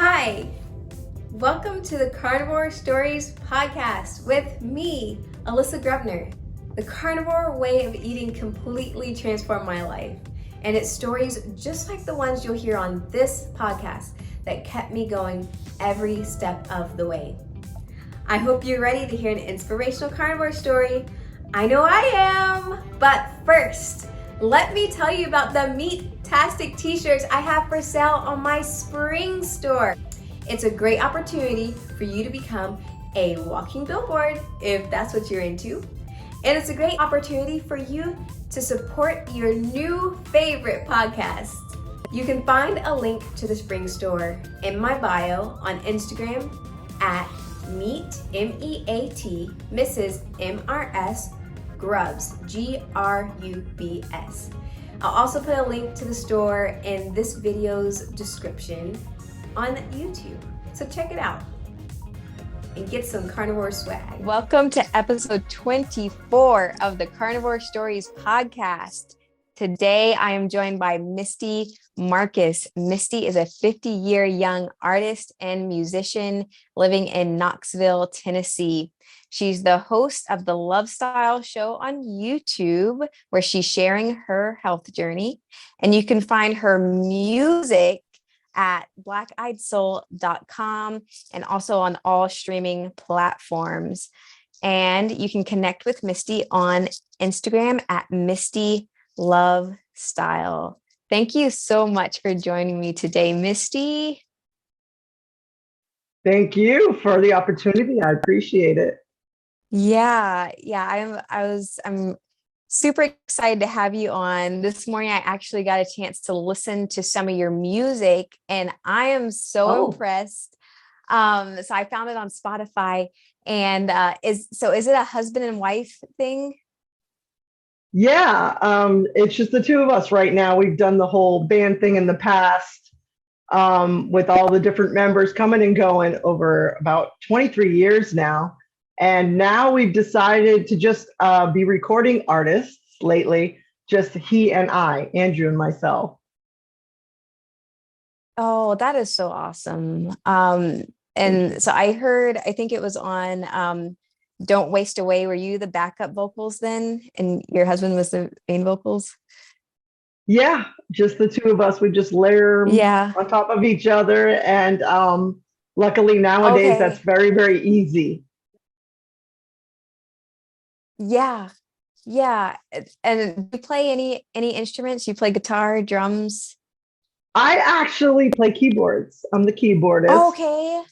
Hi, welcome to the Carnivore Stories podcast with me, Alyssa Grubner. The carnivore way of eating completely transformed my life, and it's stories just like the ones you'll hear on this podcast that kept me going every step of the way. I hope you're ready to hear an inspirational carnivore story. I know I am, but first, let me tell you about the Meat-tastic t-shirts I have for sale on my spring store. It's a great opportunity for you to become a walking billboard if that's what you're into. And it's a great opportunity for you to support your new favorite podcast. You can find a link to the spring store in my bio on Instagram at Meat, M-E-A-T, Mrs. M-R-S, Grubs, G-R-U-B-S. I'll also put a link to the store in this video's description on YouTube. So check it out and get some carnivore swag. Welcome to episode 24 of the Carnivore Stories podcast. Today, I am joined by Misty Marcus. Misty is a 50-year young artist and musician living in Knoxville, Tennessee. She's the host of the Love Style show on YouTube, where she's sharing her health journey. And you can find her music at blackeyedsoul.com and also on all streaming platforms. And you can connect with Misty on Instagram at Misty Love Style. Thank you so much for joining me today, Misty. Thank you for the opportunity. I appreciate it. I'm super excited to have you on. This morning, I actually got a chance to listen to some of your music, and I am so impressed. So I found it on Spotify, and is it a husband and wife thing? Yeah, it's just the two of us right now. We've done the whole band thing in the past, with all the different members coming and going over about 23 years now. And now we've decided to just be recording artists lately, just he and I, Andrew and myself. Oh, that is so awesome. And so I think it was on Don't Waste Away. Were you the backup vocals then? And your husband was the main vocals? Yeah, just the two of us. We just layer on top of each other. And luckily nowadays, that's very, very easy. Yeah. And do you play any instruments? You play guitar, drums? I actually play keyboards. I'm the keyboardist. Okay.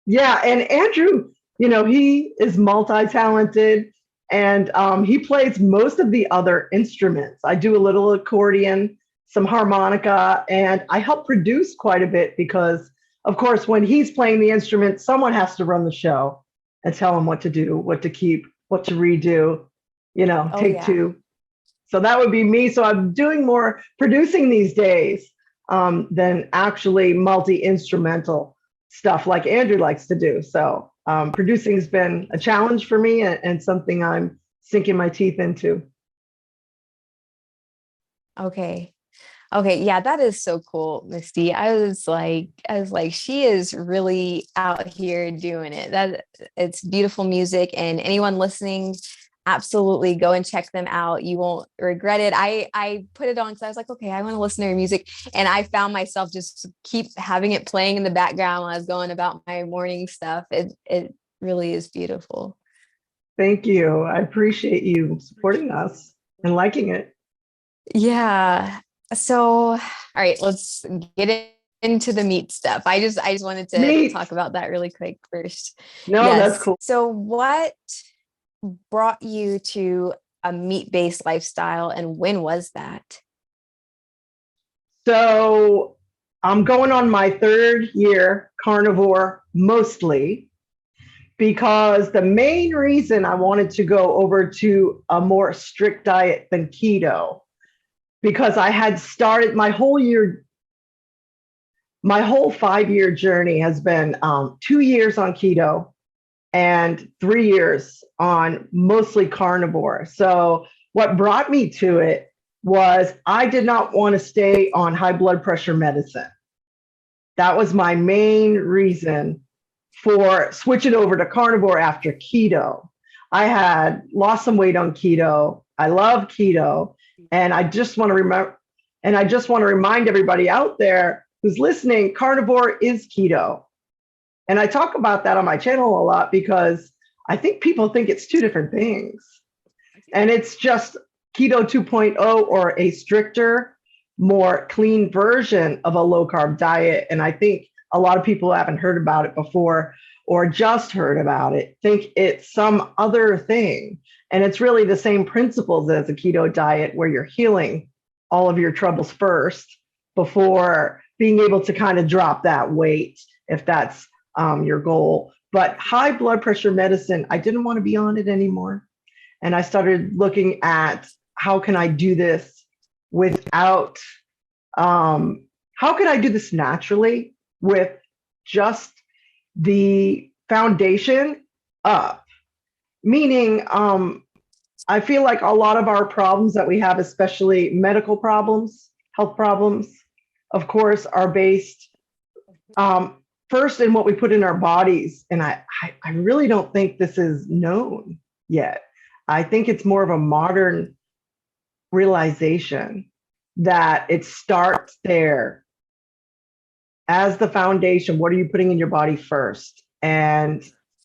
Yeah, and Andrew, he is multi-talented, and he plays most of the other instruments. I do a little accordion, some harmonica, and I help produce quite a bit because, of course, when he's playing the instrument, someone has to run the show and tell him what to do, what to keep, what to redo, take two. So that would be me. So I'm doing more producing these days than actually multi-instrumental stuff like Andrew likes to do. So producing has been a challenge for me and something I'm sinking my teeth into. Okay. Yeah, that is so cool, Misty. I was like, she is really out here doing it. It's beautiful music, and anyone listening, absolutely go and check them out. You won't regret it. I put it on because I was like, okay, I want to listen to her music. And I found myself just keep having it playing in the background when I was going about my morning stuff. It really is beautiful. Thank you. I appreciate you supporting us and liking it. Yeah. So, all right, let's get into the meat stuff. I just wanted to talk about that really quick first. No, that's cool. So what brought you to a meat-based lifestyle, and when was that? So I'm going on my third year carnivore, mostly because the main reason I wanted to go over to a more strict diet than keto, because I had started my whole 5-year journey has been 2 years on keto and 3 years on mostly carnivore. So what brought me to it was I did not want to stay on high blood pressure medicine. That was my main reason for switching over to carnivore after keto. I had lost some weight on keto. I love keto. And I just want to remind everybody out there who's listening, carnivore is keto. And I talk about that on my channel a lot because I think people think it's two different things. And it's just keto 2.0 or a stricter, more clean version of a low carb diet. And I think a lot of people who haven't heard about it before or just heard about it think it's some other thing. And it's really the same principles as a keto diet where you're healing all of your troubles first before being able to kind of drop that weight if that's your goal. But high blood pressure medicine, I didn't want to be on it anymore. And I started looking at how can I do this without, how can I do this naturally with just the foundation up? Meaning, I feel like a lot of our problems that we have, especially medical problems, health problems, of course, are based first in what we put in our bodies. And I really don't think this is known yet. I think it's more of a modern realization that it starts there as the foundation. What are you putting in your body first? And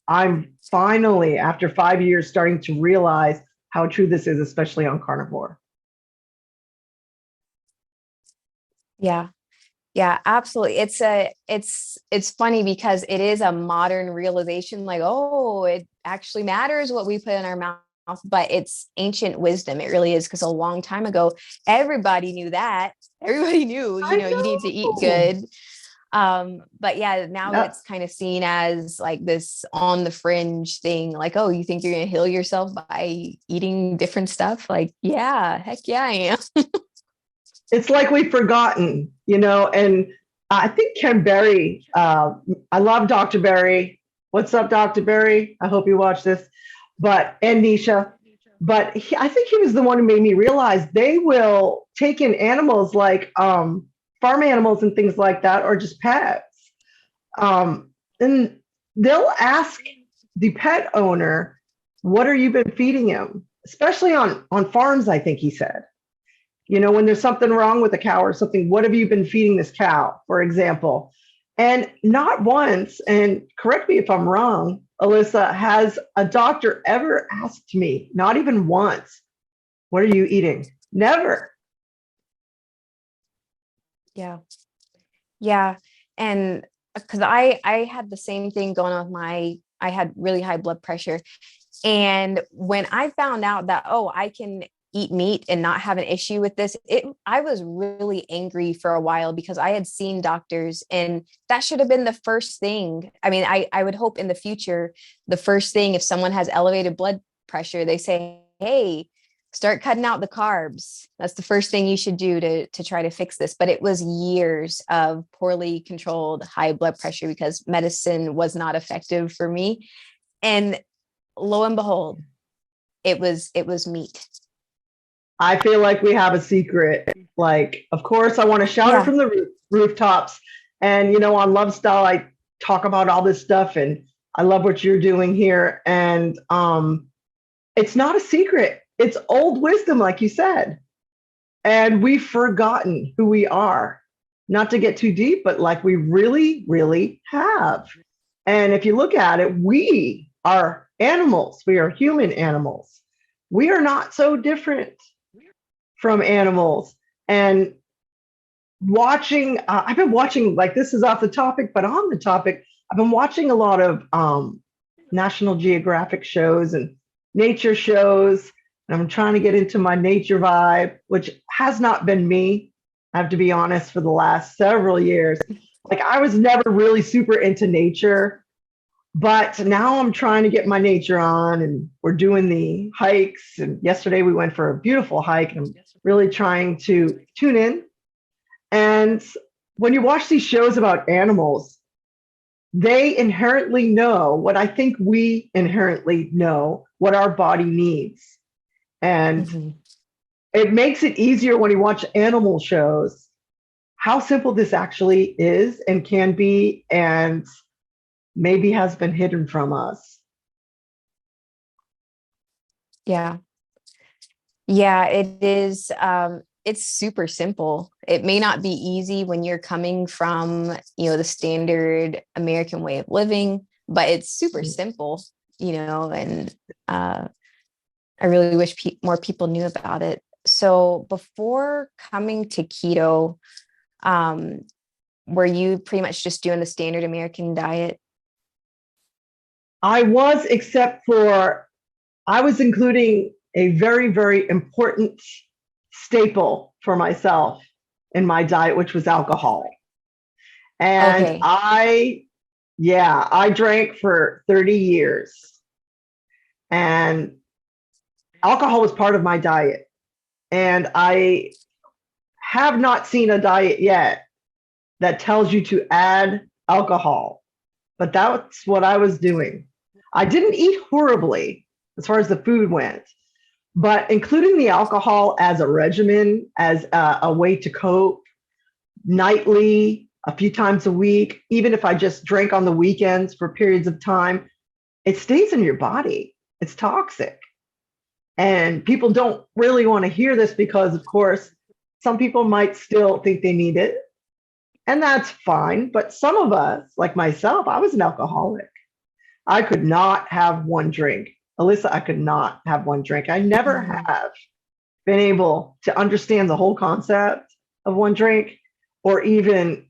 I'm finally, after 5 years, starting to realize how true this is, especially on carnivore. Yeah. Yeah, absolutely. It's funny because it is a modern realization, like, oh, it actually matters what we put in our mouth, but it's ancient wisdom. It really is, because a long time ago, everybody knew that. Everybody knew, you need to eat good. But yeah, now it's kind of seen as like this on the fringe thing, like, oh, you think you're going to heal yourself by eating different stuff? Like, yeah, heck yeah, I am. It's like we've forgotten, and I think Ken Berry, I love Dr. Berry. What's up, Dr. Berry? I hope you watch this. And Nisha, but I think he was the one who made me realize they will take in animals like farm animals and things like that, or just pets. And they'll ask the pet owner, what have you been feeding him? Especially on farms, I think he said. When there's something wrong with a cow or something, what have you been feeding this cow, for example? And not once, and correct me if I'm wrong, Alyssa, has a doctor ever asked me, not even once, what are you eating? Never. Yeah. Yeah. And because I had the same thing going on with I had really high blood pressure. And when I found out that, oh, I can eat meat and not have an issue with this, I was really angry for a while, because I had seen doctors, and that should have been the first thing. I mean, I would hope in the future, the first thing, if someone has elevated blood pressure, they say, hey, start cutting out the carbs. That's the first thing you should do to try to fix this. But it was years of poorly controlled high blood pressure because medicine was not effective for me. And lo and behold, it was meat. I feel like we have a secret. Like, of course, I want to shout it from the rooftops. And, on Love Style, I talk about all this stuff, and I love what you're doing here. And it's not a secret. It's old wisdom, like you said. And we've forgotten who we are. Not to get too deep, but like we really, really have. And if you look at it, we are animals. We are human animals. We are not so different from animals. And I've been watching, like, this is off the topic, but on the topic, I've been watching a lot of National Geographic shows and nature shows. And I'm trying to get into my nature vibe, which has not been me, I have to be honest, for the last several years. Like, I was never really super into nature, but now I'm trying to get my nature on, and we're doing the hikes. And yesterday we went for a beautiful hike, and I'm really trying to tune in. And when you watch these shows about animals, they inherently know what I think we inherently know, what our body needs. And it makes it easier when you watch animal shows, how simple this actually is and can be, and maybe has been hidden from us. Yeah. Yeah, it is. It's super simple. It may not be easy when you're coming from, the standard American way of living, but it's super simple, and I really wish more people knew about it. So before coming to keto, um, were you pretty much just doing the standard American diet? I was, except for I was including a very, very important staple for myself in my diet, which was alcohol. And Okay. I drank for 30 years, and alcohol was part of my diet. And I have not seen a diet yet that tells you to add alcohol, but that's what I was doing. I didn't eat horribly as far as the food went, but including the alcohol as a regimen, as a way to cope nightly, a few times a week, even if I just drank on the weekends for periods of time, it stays in your body. It's toxic. And people don't really want to hear this because, of course, some people might still think they need it. And that's fine. But some of us, like myself, I was an alcoholic. I could not have one drink. Alyssa, I could not have one drink. I never Mhm. have been able to understand the whole concept of one drink, or even,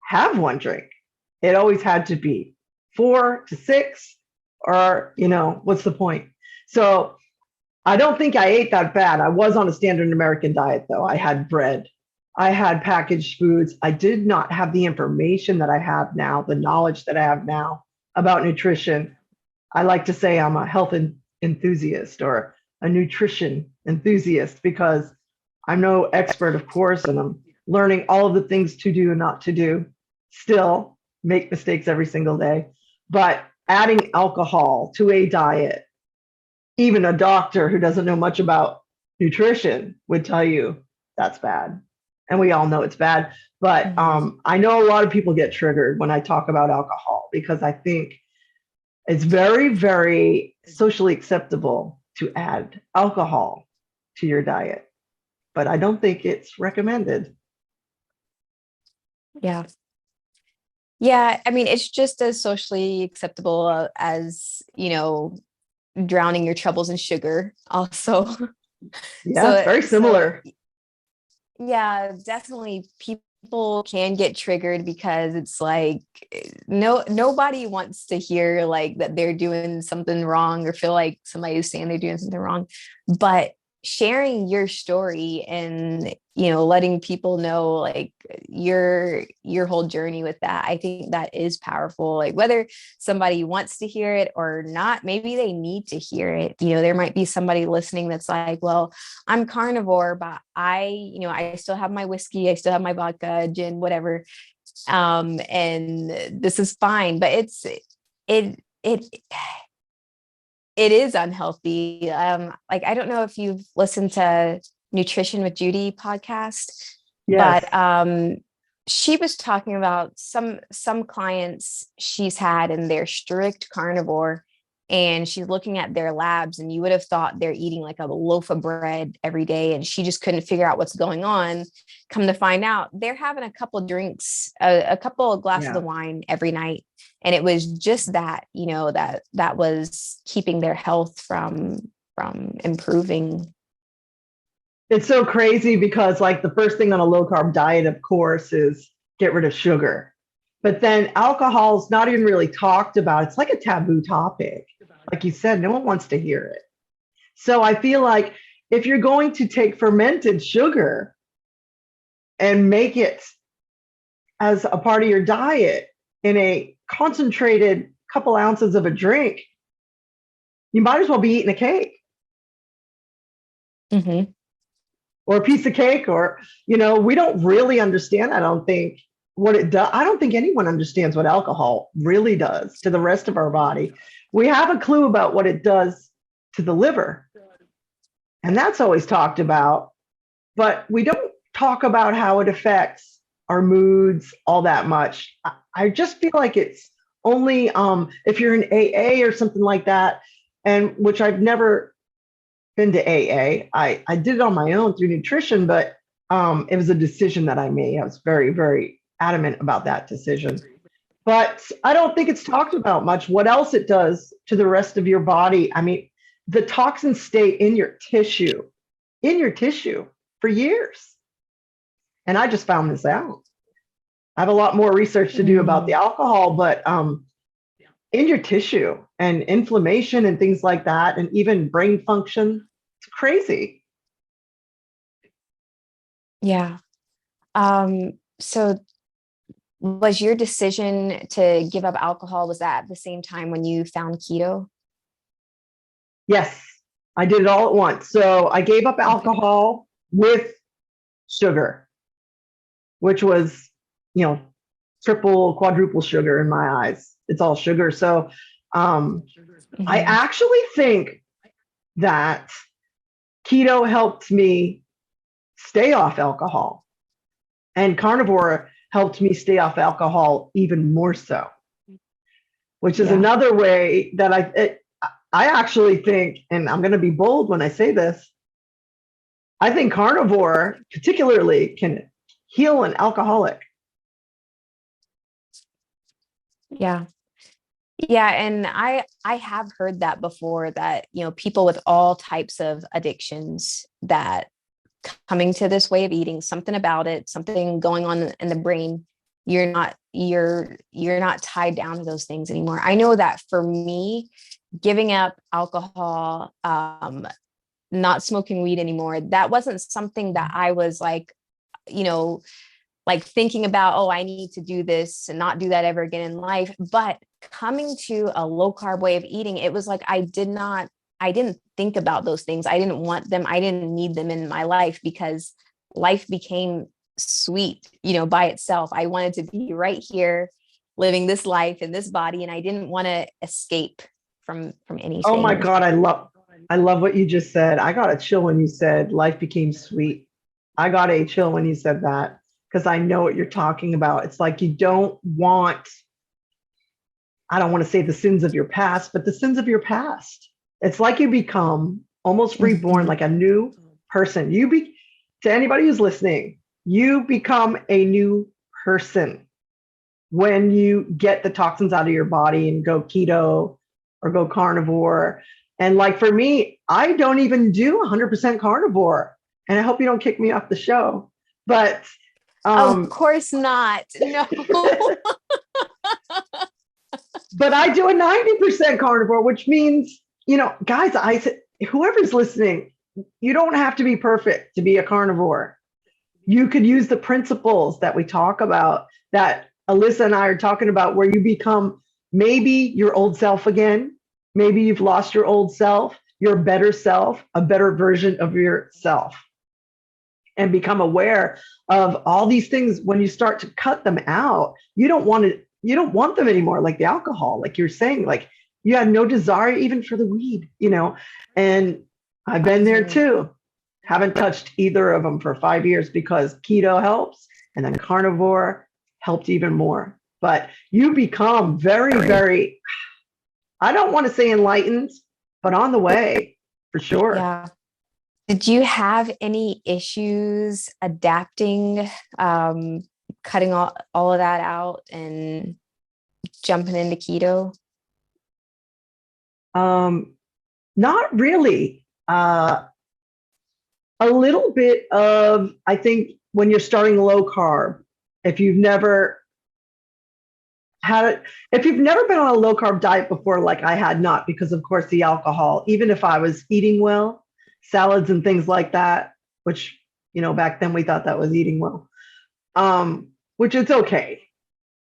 have one drink. It always had to be 4 to 6, or, what's the point? So I don't think I ate that bad. I was on a standard American diet, though. I had bread, I had packaged foods. I did not have the information that I have now, the knowledge that I have now about nutrition. I like to say I'm a health enthusiast or a nutrition enthusiast, because I'm no expert, of course, and I'm learning all of the things to do and not to do. Still make mistakes every single day. But adding alcohol to a diet, even a doctor who doesn't know much about nutrition would tell you that's bad. And we all know it's bad. But Mhm. I know a lot of people get triggered when I talk about alcohol, because I think it's very, very socially acceptable to add alcohol to your diet, but I don't think it's recommended. Yeah. Yeah. I mean, it's just as socially acceptable as, drowning your troubles in sugar also. Yeah, it's So, very so similar. yeah, definitely people can get triggered because it's like nobody wants to hear like that they're doing something wrong or feel like somebody is saying they're doing something wrong. But sharing your story and letting people know like your whole journey with that, I think that is powerful. Like whether somebody wants to hear it or not, maybe they need to hear it. There might be somebody listening that's like, well, I'm carnivore, but I still have my whiskey, I still have my vodka, gin, whatever. And this is fine, but it it it is unhealthy. Like I don't know if you've listened to Nutrition with Judy podcast, Yes. but she was talking about some clients she's had and they're strict carnivore, and she's looking at their labs and you would have thought they're eating like a loaf of bread every day, and she just couldn't figure out what's going on. Come to find out they're having a couple drinks, a couple of glasses Yeah. of wine every night, and it was just that that was keeping their health from improving. It's so crazy because, like, the first thing on a low carb diet, of course, is get rid of sugar. But then alcohol's not even really talked about. It's like a taboo topic. Like you said, no one wants to hear it. So I feel like if you're going to take fermented sugar and make it as a part of your diet in a concentrated couple ounces of a drink, you might as well be eating a cake Mm-hmm. or a piece of cake, or, we don't really understand, I don't think, what it does. I don't think anyone understands what alcohol really does to the rest of our body. We have a clue about what it does to the liver, and that's always talked about, but we don't talk about how it affects our moods all that much. I just feel like it's only if you're in AA or something like that, and which I've never been to AA. I did it on my own through nutrition, but it was a decision that I made. I was very, very adamant about that decision. But I don't think it's talked about much what else it does to the rest of your body. I mean, the toxins stay in your tissue for years. And I just found this out. I have a lot more research to do about the alcohol, but in your tissue and inflammation and things like that, and even brain function, it's crazy. Yeah. So was your decision to give up alcohol, was that at the same time when you found keto? Yes, I did it all at once. So I gave up alcohol with sugar, which was, triple, quadruple sugar in my eyes. It's all sugar. So I actually think that keto helped me stay off alcohol, and carnivore helped me stay off alcohol even more so, which is another way that I actually think, and I'm going to be bold when I say this, I think carnivore particularly can heal an alcoholic. Yeah. Yeah. And I have heard that before, that, people with all types of addictions, that coming to this way of eating, something about it, something going on in the brain, you're not tied down to those things anymore. I know that for me, giving up alcohol, not smoking weed anymore, that wasn't something that I was like, like thinking about, oh, I need to do this and not do that ever again in life. But coming to a low carb way of eating, it was like I didn't think about those things. I didn't want them. I didn't need them in my life, because life became sweet, by itself. I wanted to be right here living this life in this body, and I didn't want to escape from anything. Oh my God, I love what you just said. I got a chill when you said life became sweet. I got a chill when you said that, because I know what you're talking about. It's like you don't want, I don't want to say the sins of your past, but the sins of your past. It's like you become almost reborn, like a new person. To anybody who's listening, you become a new person when you get the toxins out of your body and go keto or go carnivore. And like for me, I don't even do 100% carnivore. And I hope you don't kick me off the show. But of course not. No. But I do a 90% carnivore, which means, guys, whoever's listening, you don't have to be perfect to be a carnivore. You could use the principles that we talk about, that Alyssa and I are talking about, where you become maybe your old self again. Maybe you've lost your old self, your better self, a better version of yourself, and become aware of all these things. When you start to cut them out, you don't want them anymore, like the alcohol, like you're saying, like you had no desire even for the weed, and I've been there too. Haven't touched either of them for 5 years, because keto helps, and then carnivore helped even more. But you become very, very, I don't want to say enlightened, but on the way for sure. Yeah. Did you have any issues adapting, cutting all of that out and jumping into keto? Not really. A little bit of, I think, when you're starting low carb, if you've never been on a low carb diet before, like I had not, because of course the alcohol, even if I was eating well, salads and things like that, which, back then we thought that was eating well, which it's okay.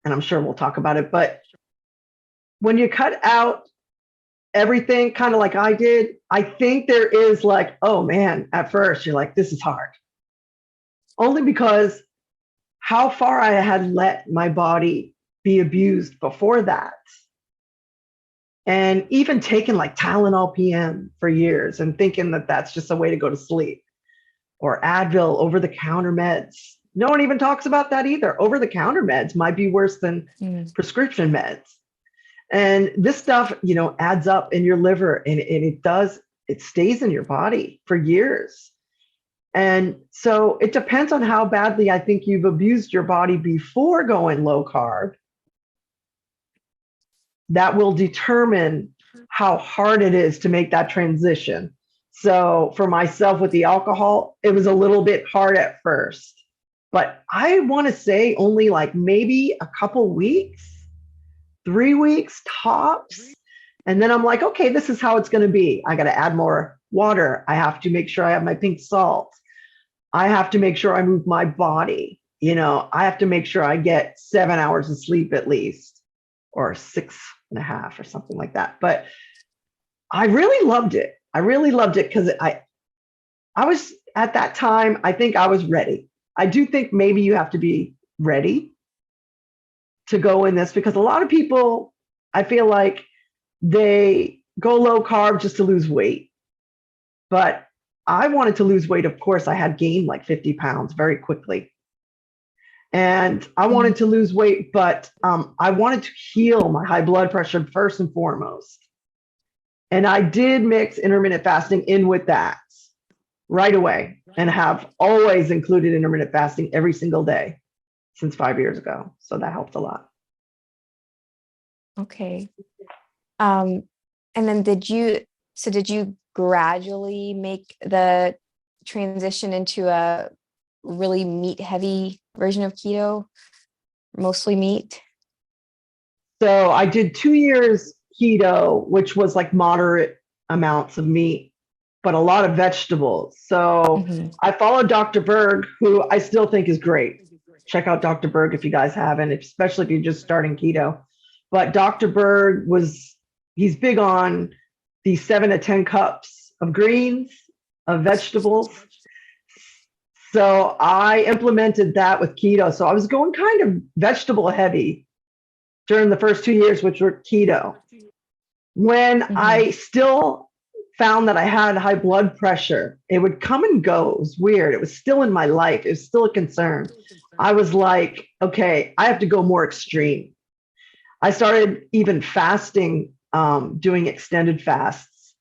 And I'm sure we'll talk about it. But when you cut out everything, kind of like I did, I think there is like, oh man, at first you're like, this is hard. Only because how far I had let my body be abused before that. And even taking like Tylenol PM for years and thinking that that's just a way to go to sleep. or Advil, over-the-counter meds. No one even talks about that either. Over-the-counter meds might be worse than prescription meds. And this stuff, adds up in your liver, and it stays in your body for years. And so it depends on how badly I think you've abused your body before going low carb. That will determine how hard it is to make that transition. So for myself with the alcohol, it was a little bit hard at first, but I want to say only like maybe a couple weeks, 3 weeks tops. And then I'm like, okay, this is how it's going to be. I got to add more water. I have to make sure I have my pink salt. I have to make sure I move my body. I have to make sure I get 7 hours of sleep at least, or 6.5 or something like that. But I really loved it. I really loved it because I was at that time, I think I was ready. I do think maybe you have to be ready to go in this, because a lot of people, I feel like they go low carb just to lose weight. But I wanted to lose weight. Of course, I had gained like 50 pounds very quickly. And I wanted to lose weight, but I wanted to heal my high blood pressure first and foremost. And I did mix intermittent fasting in with that right away, and have always included intermittent fasting every single day since 5 years ago. So that helped a lot. Okay. And then did you gradually make the transition into a really meat heavy version of keto, mostly meat? So I did 2 years keto, which was like moderate amounts of meat, but a lot of vegetables. So I followed Dr. Berg, who I still think is great. Check out Dr. Berg if you guys haven't, especially if you're just starting keto. But Dr. Berg he's big on the 7 to 10 cups of greens, of vegetables. So I implemented that with keto. So I was going kind of vegetable heavy during the first 2 years, which were keto. When I still found that I had high blood pressure, it would come and go. It was weird. It was still in my life. It was still a concern. I was like, okay, I have to go more extreme. I started even fasting, doing extended fasts,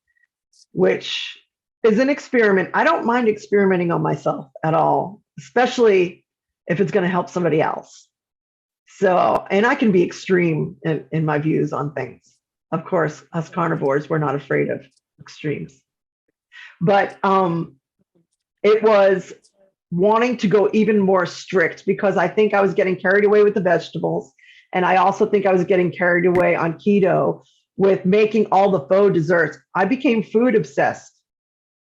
which is an experiment. I don't mind experimenting on myself at all, especially if it's going to help somebody else. So, and I can be extreme in my views on things. Of course, us carnivores, we're not afraid of extremes. But it was wanting to go even more strict, because I think I was getting carried away with the vegetables. And I also think I was getting carried away on keto with making all the faux desserts. I became food obsessed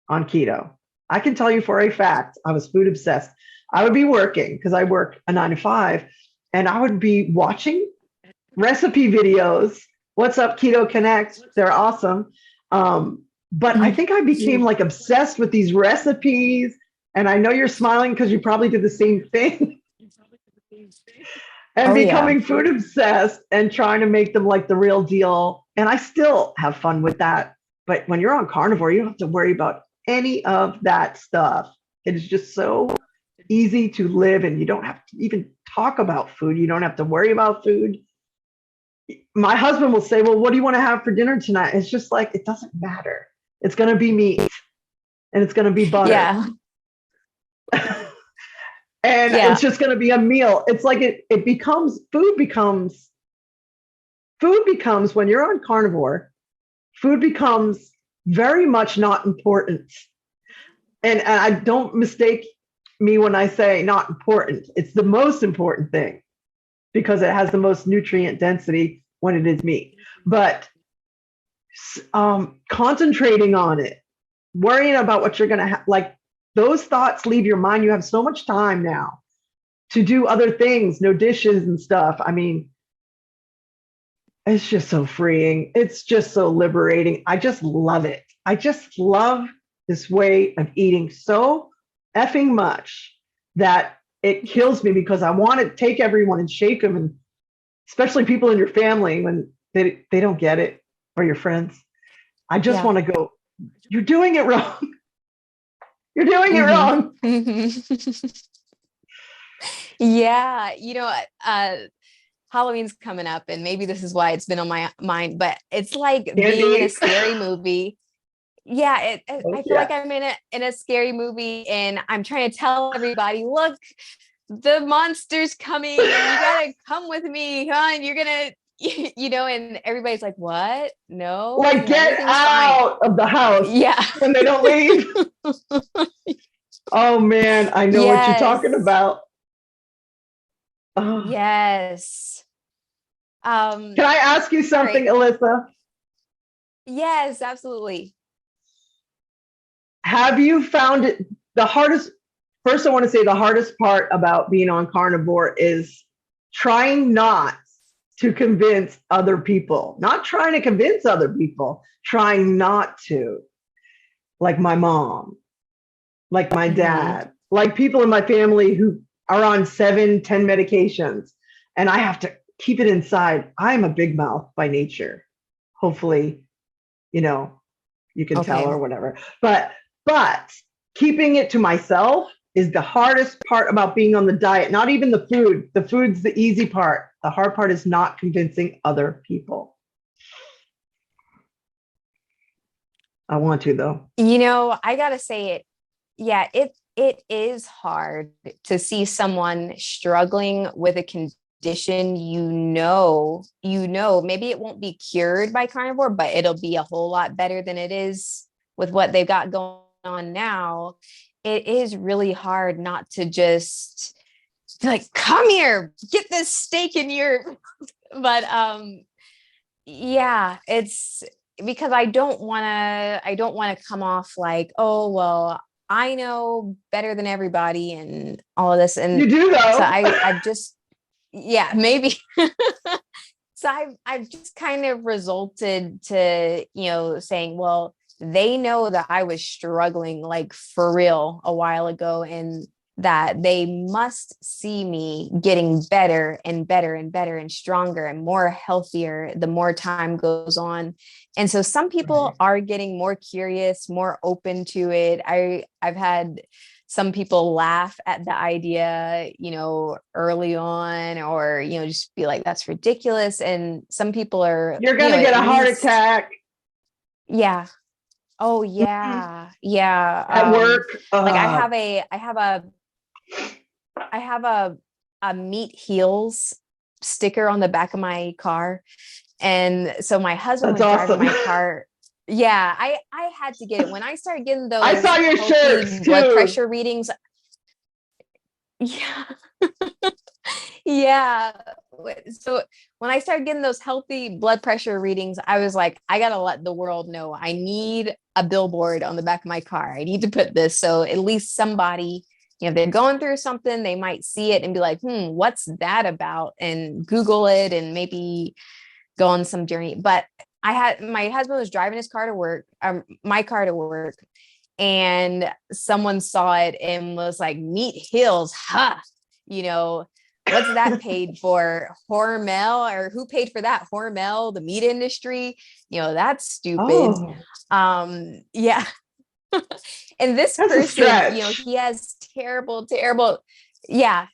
on keto. I can tell you for a fact, I was food obsessed. I would be working, because I work a 9 to 5, and I would be watching recipe videos. What's up, Keto Connect? They're awesome. But I think I became like obsessed with these recipes. And I know you're smiling because you probably did the same thing. And becoming food obsessed and trying to make them like the real deal. And I still have fun with that. But when you're on carnivore, you don't have to worry about any of that stuff. It is just so easy to live, and you don't have to even talk about food. You don't have to worry about food. My husband will say, well, what do you want to have for dinner tonight? It's just like, it doesn't matter. It's going to be meat, and it's going to be butter. Yeah. And it's just going to be a meal. It's like it becomes when you're on carnivore, food becomes very much not important. And I don't mistake me when I say not important. It's the most important thing, because it has the most nutrient density when it is meat. But concentrating on it, worrying about what you're going to have, like those thoughts leave your mind. You have so much time now to do other things, no dishes and stuff. I mean, it's just so freeing. It's just so liberating. I just love it. I just love this way of eating so effing much that it kills me, because I want to take everyone and shake them, and especially people in your family when they don't get it, or your friends. I just want to go, you're doing it wrong. You're doing it wrong. Yeah, Halloween's coming up, and maybe this is why it's been on my mind, but it's like being in a scary movie. Yeah, I feel like I'm in a scary movie, and I'm trying to tell everybody, look, the monster's coming, and you gotta come with me, huh? And you're gonna, and everybody's like, what? No, Like, get out of the house. Yeah. When they don't leave. Oh man, I know what you're talking about. Oh. Yes. Can I ask you something, Alyssa? Yes, absolutely. Have you found it the hardest? First, I want to say the hardest part about being on carnivore is trying not to convince other people, not trying to convince other people, trying not to, like my mom, like my dad, like people in my family who are on 7, 10 medications, and I have to keep it inside. I'm a big mouth by nature. Hopefully, you can tell or whatever. But keeping it to myself is the hardest part about being on the diet. Not even the food. The food's the easy part. The hard part is not convincing other people. I want to, though. I gotta say it. Yeah, it is hard to see someone struggling with a condition. Maybe it won't be cured by carnivore, but it'll be a whole lot better than it is with what they've got going on now. It is really hard not to just be like, come here, get this steak in your. But yeah, it's because I don't want to come off like, oh well, I know better than everybody and all of this. And you do, though. So I just, yeah, maybe. So I've just kind of resulted to, saying, well, they know that I was struggling like for real a while ago, and that they must see me getting better and better and better and stronger and more healthier the more time goes on. And so some people are getting more curious, more open to it. I've had some people laugh at the idea, early on, or, just be like, that's ridiculous. And some people are, you're going to get a heart attack. Yeah. Oh yeah. Yeah. At work. Like I have a meat heels sticker on the back of my car. And so my husband was driving my car. Yeah, I had to get it. When I started getting those, I saw your shirts blood too. pressure readings. Yeah. Yeah. So when I started getting those healthy blood pressure readings, I was like, I got to let the world know. I need a billboard on the back of my car. I need to put this. So at least somebody, if they're going through something, they might see it and be like, what's that about? And Google it and maybe go on some journey. But my husband was driving his car to work, my car to work, and someone saw it and was like, meat heels, what's that paid for? Hormel, or who paid for that? Hormel, the meat industry, that's stupid. Yeah. And this person, he has terrible, yeah.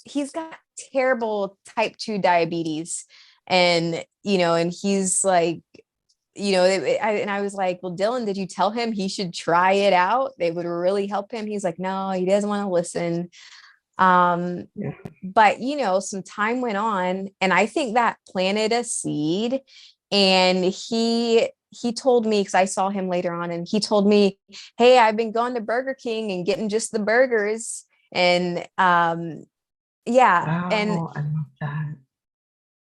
He's got terrible type 2 diabetes. And, and he's like, and I was like, well, Dylan, did you tell him he should try it out? They would really help him. He's like, no, he doesn't want to listen. But, some time went on, and I think that planted a seed. And he told me, because I saw him later on, and he told me, hey, I've been going to Burger King and getting just the burgers. And yeah. And I love that.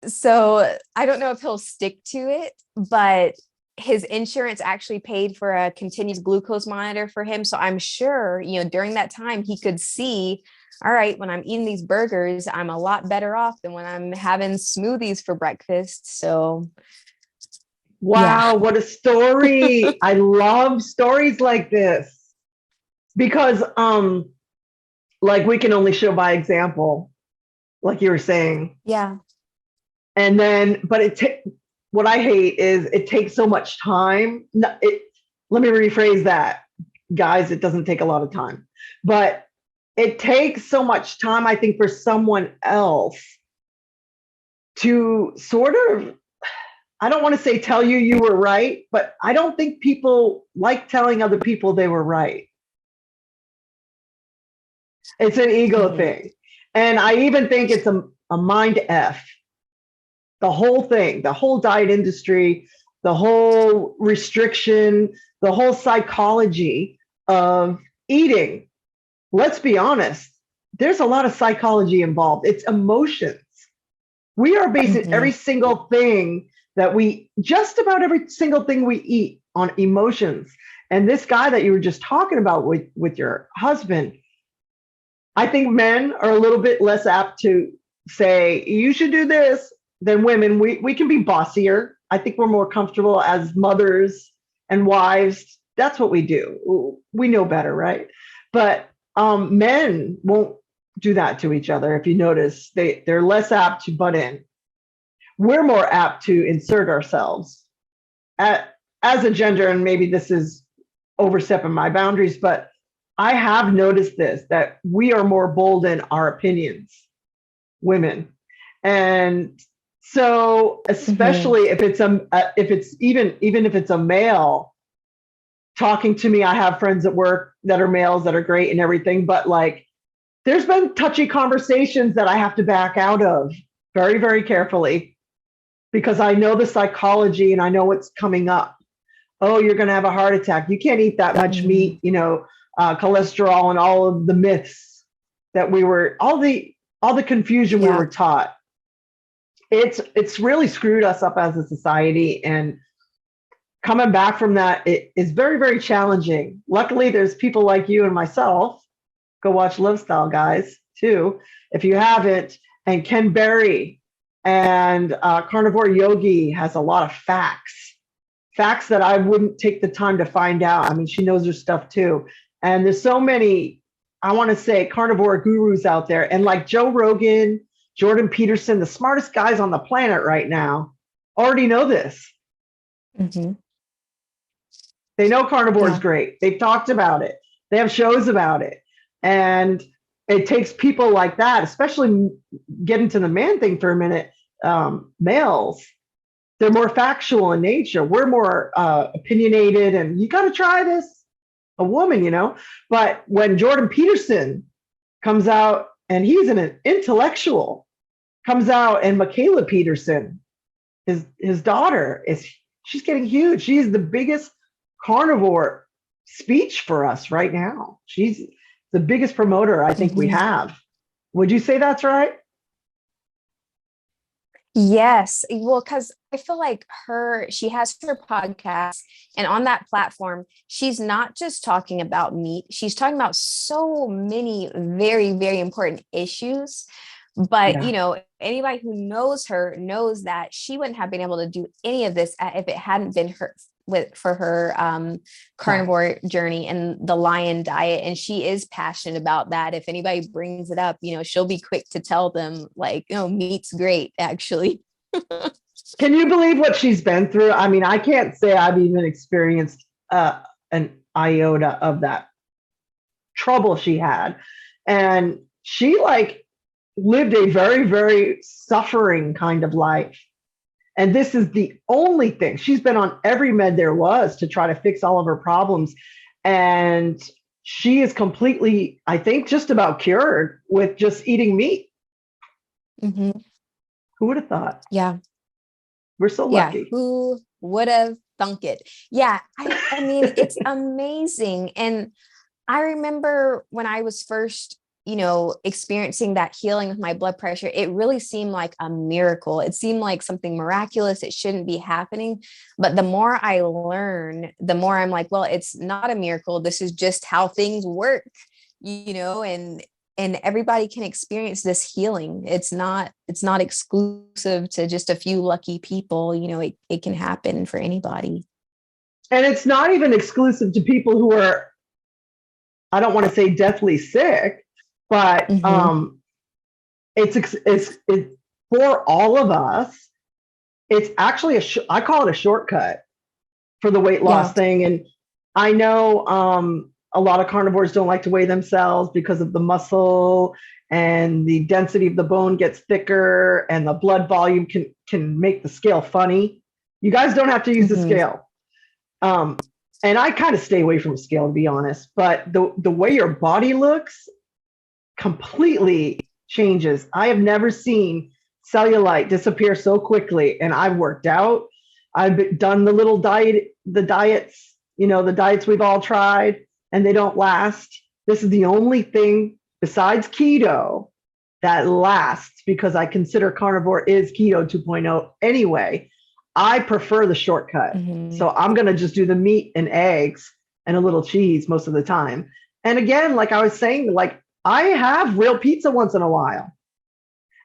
So I don't know if he'll stick to it, but his insurance actually paid for a continuous glucose monitor for him. So I'm sure, during that time he could see, all right, when I'm eating these burgers, I'm a lot better off than when I'm having smoothies for breakfast. So wow, what a story. I love stories like this because like we can only show by example, like you were saying. Yeah. And then, but what I hate is it takes so much time. Let me rephrase that. guys, it doesn't take a lot of time, but it takes so much time, I think, for someone else to sort of, I don't want to say tell you were right, but I don't think people like telling other people they were right. It's an ego thing. And I even think it's a mind F. The whole thing, the whole diet industry, the whole restriction, the whole psychology of eating. Let's be honest, there's a lot of psychology involved. It's emotions. We are basing every single thing that just about every single thing we eat on emotions. And this guy that you were just talking about with your husband, I think men are a little bit less apt to say, you should do this than women. We can be bossier. I think we're more comfortable as mothers and wives. That's what we do. We know better, right? But men won't do that to each other. If you notice, they're less apt to butt in. We're more apt to insert ourselves as a gender, and maybe this is overstepping my boundaries, but I have noticed this, that we are more bold in our opinions, women. And so especially if it's even if it's a male talking to me, I have friends at work that are males that are great and everything, but like there's been touchy conversations that I have to back out of very, very carefully because I know the psychology and I know what's coming up. Oh, you're going to have a heart attack. You can't eat that much meat, cholesterol and all of the myths that all the confusion we were taught. It's really screwed us up as a society, and coming back from that, it is very, very challenging. Luckily, there's people like you and myself. Go watch Love Style, guys, too, if you haven't. And Ken Berry and Carnivore Yogi has a lot of facts that I wouldn't take the time to find out. I mean, she knows her stuff too. And there's so many, I want to say, carnivore gurus out there. And like Joe Rogan, Jordan Peterson, the smartest guys on the planet right now, already know this. They know carnivore is great. They've talked about it. They have shows about it. And it takes people like that, especially getting to the man thing for a minute, males, they're more factual in nature. We're more opinionated and you got to try this, a woman, But when Jordan Peterson comes out and he's an intellectual, comes out, and Michaela Peterson, his daughter, she's getting huge. She's the biggest carnivore speech for us right now. She's the biggest promoter I think we have. Would you say that's right? Yes. Well, because I feel like she has her podcast, and on that platform, she's not just talking about meat. She's talking about so many very, very important issues. But, anybody who knows her knows that she wouldn't have been able to do any of this if it hadn't been for her carnivore journey and the lion diet. And she is passionate about that. If anybody brings it up, she'll be quick to tell them like, meat's great, actually. Can you believe what she's been through? I mean, I can't say I've even experienced an iota of that trouble she had. And she lived a very, very suffering kind of life. And this is the only thing. She's been on every med there was to try to fix all of her problems. And she is completely, I think, just about cured with just eating meat. Who would have thought? Yeah. We're so lucky. Who would have thunk it? Yeah. I mean, it's amazing. And I remember when I was first experiencing that healing with my blood pressure, it really seemed like a miracle. It seemed like something miraculous. It shouldn't be happening. But the more I learn, the more I'm like, well, it's not a miracle. This is just how things work, and everybody can experience this healing. It's not exclusive to just a few lucky people. It can happen for anybody. And it's not even exclusive to people who are, I don't want to say deathly sick, but it's for all of us. It's actually I call it a shortcut for the weight loss thing. And I know A lot of carnivores don't like to weigh themselves because of the muscle and the density of the bone gets thicker and the blood volume can make the scale funny. You guys don't have to use the scale. And I kind of stay away from the scale, to be honest, but the way your body looks completely changes. I have never seen cellulite disappear so quickly. And I've worked out. I've done the little diets, the diets we've all tried, and they don't last. This is the only thing besides keto that lasts, because I consider carnivore is keto 2.0 anyway. I prefer the shortcut. So I'm going to just do the meat and eggs and a little cheese most of the time. And again, like I was saying, like I have real pizza once in a while.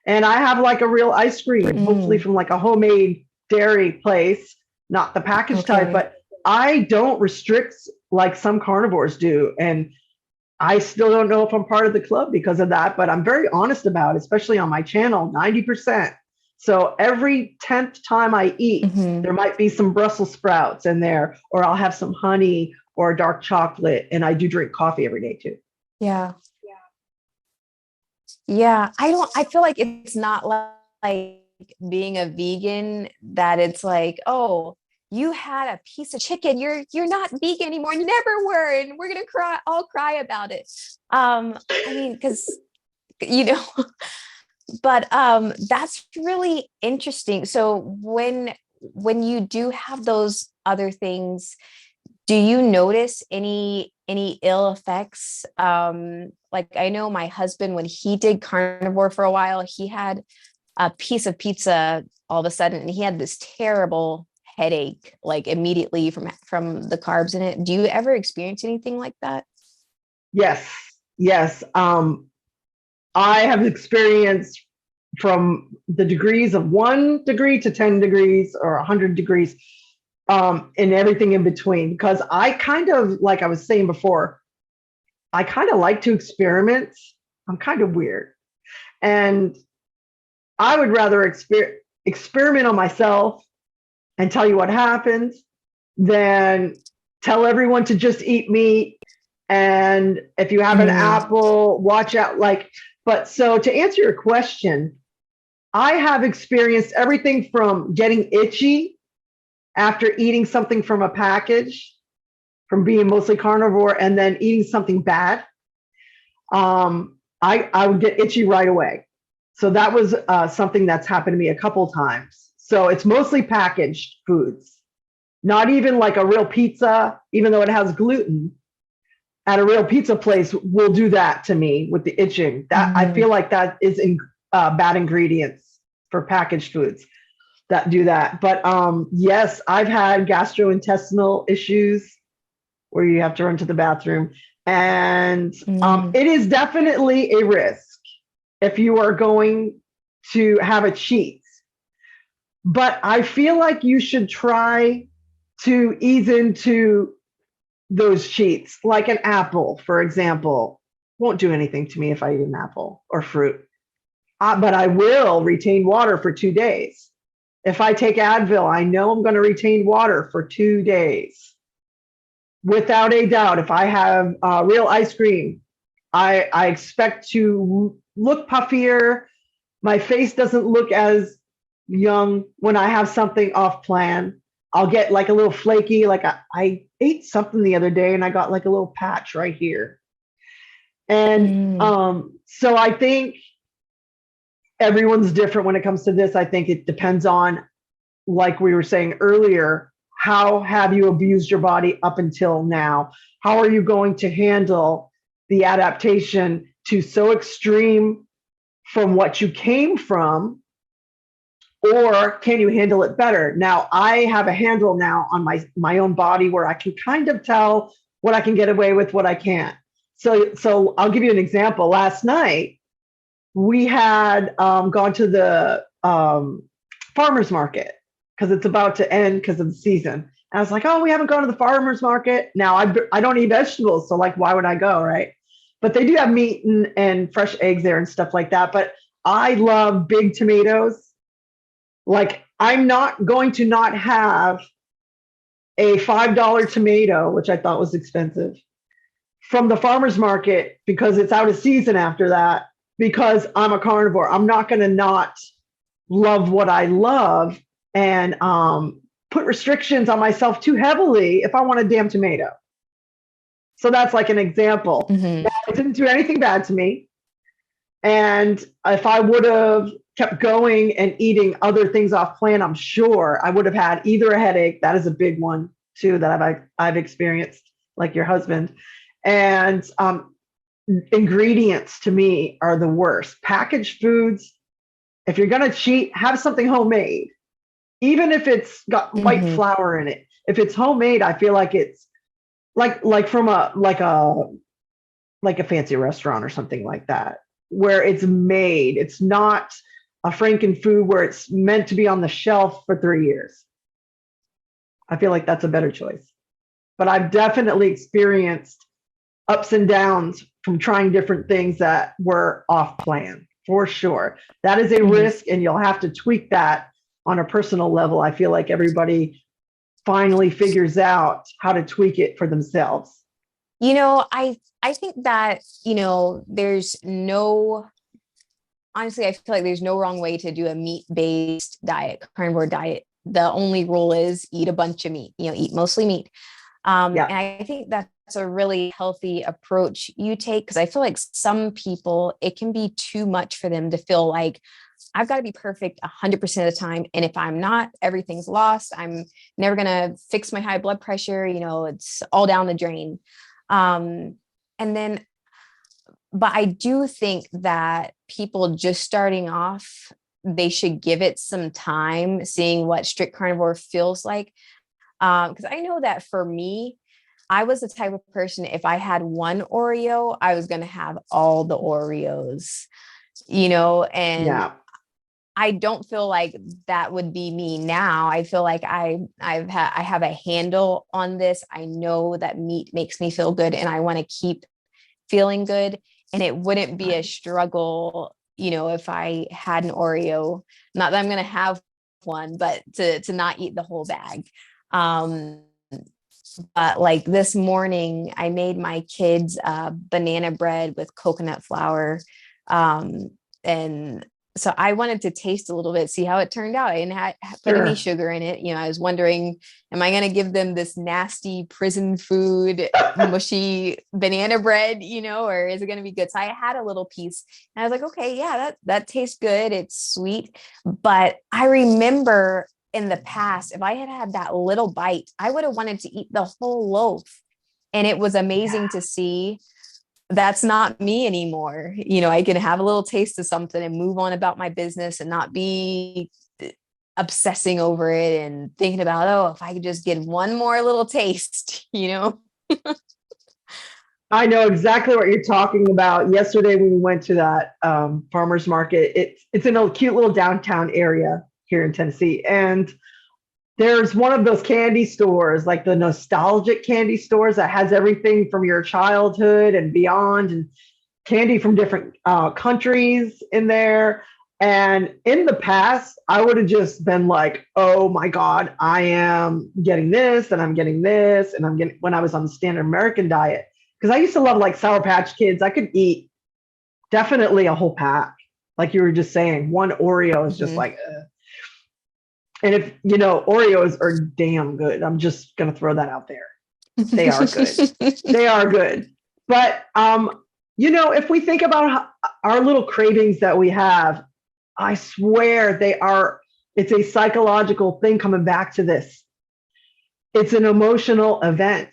And I have like a real ice cream, hopefully from like a homemade dairy place, not the packaged type, but I don't restrict like some carnivores do. And I still don't know if I'm part of the club because of that, but I'm very honest about it, especially on my channel, 90%. So every 10th time I eat, there might be some Brussels sprouts in there, or I'll have some honey or dark chocolate. And I do drink coffee every day too. Yeah. I feel like it's not like being a vegan that it's like, oh, you had a piece of chicken, you're not vegan anymore, you never were, and we're gonna all cry about it. I mean, because but that's really interesting. So when you do have those other things, do you notice any ill effects? Like I know my husband, when he did carnivore for a while, he had a piece of pizza all of a sudden, and he had this terrible headache, like immediately from the carbs in it. Do you ever experience anything like that? Yes. I have experienced from the degrees of 1 degree to 10 degrees or 100 degrees, and everything in between, because I kind of, like I was saying before, I kind of like to experiment. I'm kind of weird. And I would rather experiment on myself and tell you what happens than tell everyone to just eat meat. And if you have an apple, watch out. But so to answer your question, I have experienced everything from getting itchy after eating something from a package, from being mostly carnivore, and then eating something bad. I would get itchy right away. So that was something that's happened to me a couple times. So it's mostly packaged foods, not even like a real pizza, even though it has gluten. At a real pizza place will do that to me with the itching. That I feel like that is bad ingredients for packaged foods that do that. But yes, I've had gastrointestinal issues where you have to run to the bathroom. And it is definitely a risk if you are going to have a cheat. But I feel like you should try to ease into those cheats, like an apple, for example. Won't do anything to me if I eat an apple or fruit. But I will retain water for 2 days. If I take Advil, I know I'm going to retain water for 2 days. Without a doubt, if I have real ice cream, I expect to look puffier. My face doesn't look as young when I have something off plan. I'll get like a little flaky. Like I ate something the other day and I got like a little patch right here. And so I think everyone's different when it comes to this. I think it depends on, like we were saying earlier, how have you abused your body up until now? How are you going to handle the adaptation to so extreme from what you came from? Or can you handle it better? Now, I have a handle now on my own body where I can kind of tell what I can get away with, what I can't. So I'll give you an example. Last night, we had gone to the farmer's market because it's about to end because of the season. And I was like, oh, we haven't gone to the farmer's market. Now, I don't eat vegetables, so like, why would I go, right? But they do have meat and fresh eggs there and stuff like that. But I love big tomatoes. Like, I'm not going to not have a $5 tomato, which I thought was expensive, from the farmer's market because it's out of season after that, because I'm a carnivore. I'm not going to not love what I love and put restrictions on myself too heavily if I want a damn tomato. So that's like an example. Mm-hmm. Now, it didn't do anything bad to me. And if I would have kept going and eating other things off plan, I'm sure I would have had either a headache. That is a big one too that I've experienced, like your husband. And ingredients to me are the worst. Packaged foods. If you're gonna cheat, have something homemade, even if it's got white Mm-hmm. flour in it. If it's homemade, I feel like it's like from a fancy restaurant or something like that, where it's made. It's not a Franken food where it's meant to be on the shelf for 3 years. I feel like that's a better choice. But I've definitely experienced ups and downs from trying different things that were off plan, for sure. That is a Mm-hmm. risk, and you'll have to tweak that on a personal level. I feel like everybody finally figures out how to tweak it for themselves. I think that, honestly, I feel like there's no wrong way to do a meat-based diet, carnivore diet. The only rule is eat a bunch of meat, eat mostly meat. And I think that's a really healthy approach you take, because I feel like some people, it can be too much for them to feel like I've got to be perfect 100% of the time. And if I'm not, everything's lost. I'm never going to fix my high blood pressure. It's all down the drain. But I do think that people just starting off, they should give it some time, seeing what strict carnivore feels like. Because I know that for me, I was the type of person, if I had one Oreo, I was going to have all the Oreos, and Yeah. I don't feel like that would be me now. I feel like I have a handle on this. I know that meat makes me feel good, and I want to keep feeling good. And it wouldn't be a struggle, if I had an Oreo. Not that I'm going to have one, but to not eat the whole bag. But like this morning, I made my kids banana bread with coconut flour. And so I wanted to taste a little bit, see how it turned out. I didn't put any sugar in it. I was wondering, am I going to give them this nasty prison food, mushy banana bread, or is it going to be good? So I had a little piece and I was like, okay, yeah, that tastes good. It's sweet. But I remember in the past, if I had had that little bite, I would have wanted to eat the whole loaf. And it was amazing to see. That's not me anymore. I can have a little taste of something and move on about my business and not be obsessing over it and thinking about, oh, if I could just get one more little taste, I know exactly what you're talking about. Yesterday, when we went to that farmer's market, it's in a cute little downtown area here in Tennessee. And there's one of those candy stores, like the nostalgic candy stores that has everything from your childhood and beyond, and candy from different countries in there. And in the past, I would have just been like, oh my God, I am getting this and I'm getting this. And I'm getting, when I was on the standard American diet, because I used to love like Sour Patch Kids. I could eat definitely a whole pack. Like you were just saying, one Oreo is just like, and if Oreos are damn good. I'm just gonna throw that out there. They are good. They are good. But if we think about our little cravings that we have, I swear it's a psychological thing coming back to this. It's an emotional event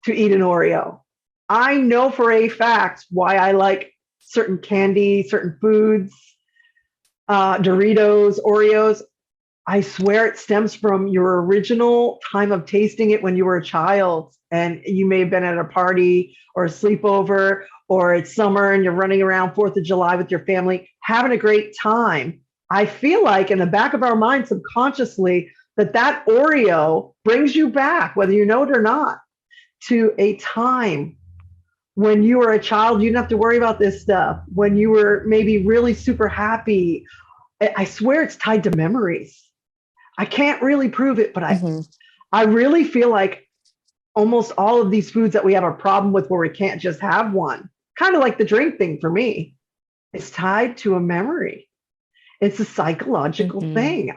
to eat an Oreo. I know for a fact why I like certain candy, certain foods, Doritos, Oreos. I swear it stems from your original time of tasting it when you were a child, and you may have been at a party or a sleepover, or it's summer and you're running around 4th of July with your family, having a great time. I feel like in the back of our mind subconsciously that Oreo brings you back, whether you know it or not, to a time when you were a child. You didn't have to worry about this stuff. When you were maybe really super happy. I swear it's tied to memories. I can't really prove it, but I really feel like almost all of these foods that we have a problem with where we can't just have one, kind of like the drink thing for me, is tied to a memory. It's a psychological Mhm. thing.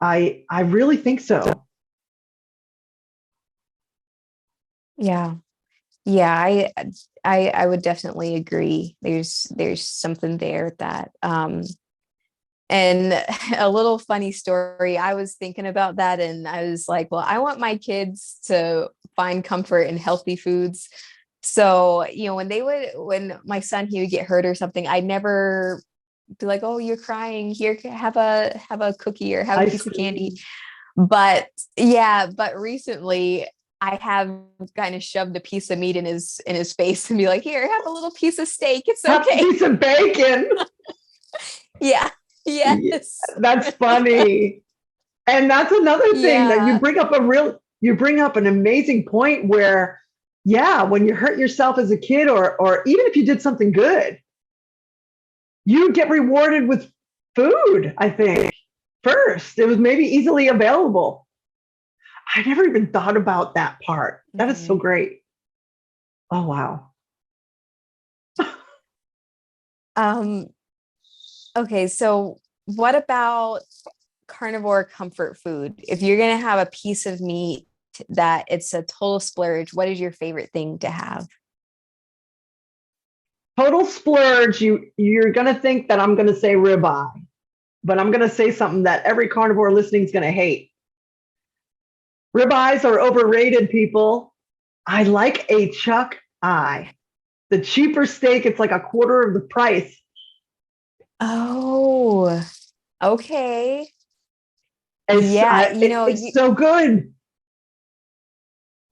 I really think so. Yeah. Yeah, I would definitely agree. There's something there with that. And a little funny story, I was thinking about that and I was like, well, I want my kids to find comfort in healthy foods. So, when my son, he would get hurt or something, I'd never be like, oh, you're crying. Here, have a cookie or have a Ice piece of candy. cream. But yeah, but recently I have kind of shoved a piece of meat in his face and be like, here, have a little piece of steak. It's Have a okay. piece of bacon. Yeah. Yeah, Yes. that's funny. And that's another thing that Yeah. you bring up an amazing point where, yeah, when you hurt yourself as a kid or even if you did something good, you get rewarded with food, I think. First, it was maybe easily available. I never even thought about that part. That is so Mhm. great. Oh, wow. Um, okay, so what about carnivore comfort food? If you're gonna have a piece of meat that it's a total splurge, what is your favorite thing to have? Total splurge. You're gonna think that I'm gonna say ribeye, but I'm gonna say something that every carnivore listening is gonna hate. Ribeyes are overrated, people. I like a chuck eye. The cheaper steak, it's like a quarter of the price. Oh, okay. It's Yeah, it's so good.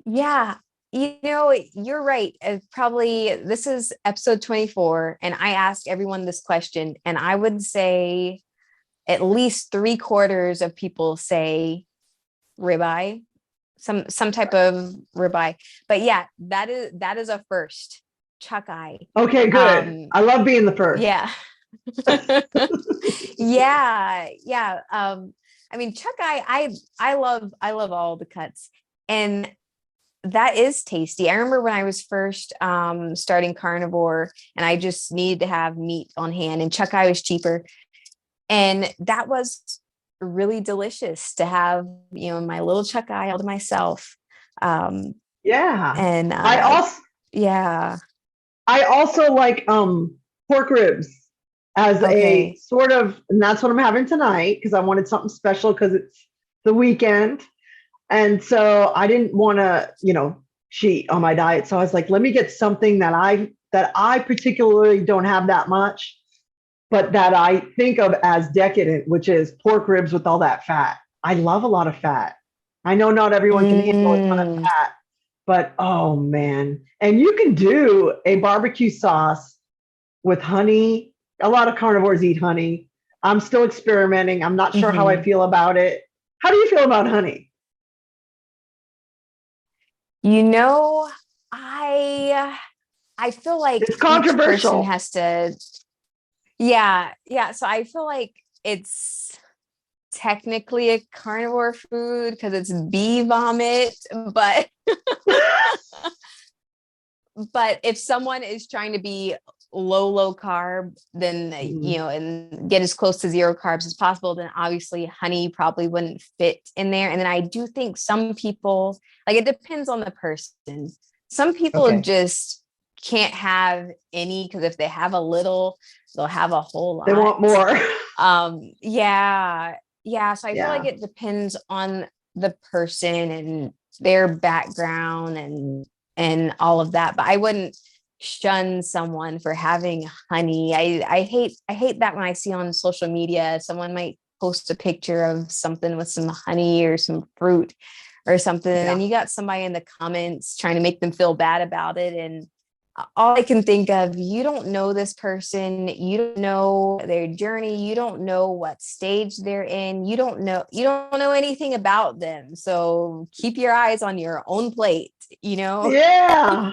yeah, you're right. Probably this is episode 24, and I asked everyone this question, and I would say at least three-quarters of people say ribeye, some type of ribeye. But yeah, that is a first. Chuck eye. Okay, good. Um, I love being the first. yeah. Yeah, yeah. I mean, chuck eye, I love all the cuts. And that is tasty. I remember when I was first starting carnivore and I just needed to have meat on hand and chuck eye was cheaper. And that was really delicious to have, my little chuck eye all to myself. Um, Yeah. and I also yeah, I also like pork ribs as a okay. sort of, and that's what I'm having tonight because I wanted something special because it's the weekend. And so I didn't want to, cheat on my diet. So I was like, let me get something that I particularly don't have that much, but that I think of as decadent, which is pork ribs with all that fat. I love a lot of fat. I know not everyone can handle a ton of Mm, fat, but oh man. And you can do a barbecue sauce with honey. A lot of carnivores eat honey. I'm still experimenting. I'm not sure how I mhm. feel about it. How do you feel about honey? You know, I I feel like It's each person controversial. has to, yeah, yeah. So I feel like it's technically a carnivore food because it's bee vomit, but if someone is trying to be low carb, then Mhm. and get as close to zero carbs as possible, then obviously honey probably wouldn't fit in there. And then I do think some people, like, it depends on the person. Some people Okay. just can't have any because if they have a little, they'll have a whole They lot. want more. Yeah, yeah. So I feel like Yeah. it depends on the person and their background and all of that. But I wouldn't shun someone for having honey. I hate that when I see on social media someone might post a picture of something with some honey or some fruit or something, and Yeah. then you got somebody in the comments trying to make them feel bad about it. And all I can think of, you don't know this person, you don't know their journey, you don't know what stage they're in, you don't know anything about them. So keep your eyes on your own plate, you know? Yeah.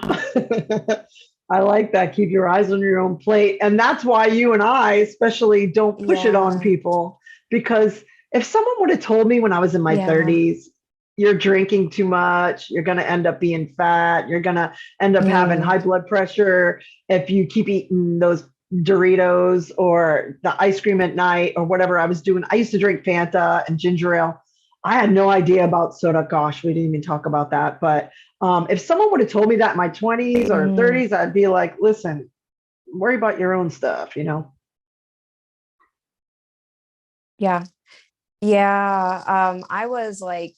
I like that. Keep your eyes on your own plate. And that's why you and I, especially, don't push it on Yeah. people. Because if someone would have told me when I was in my Yeah. 30s you're drinking too much, you're going to end up being fat, you're going to end up having high blood pressure if you keep eating those Doritos or the ice cream at night or whatever I was doing. I used to drink Fanta and ginger ale. I had no idea about soda. Gosh, we didn't even talk about that. But if someone would have told me that in my 20s or 30s, I'd be like, listen, worry about your own stuff, you know? Yeah. Yeah. I was like,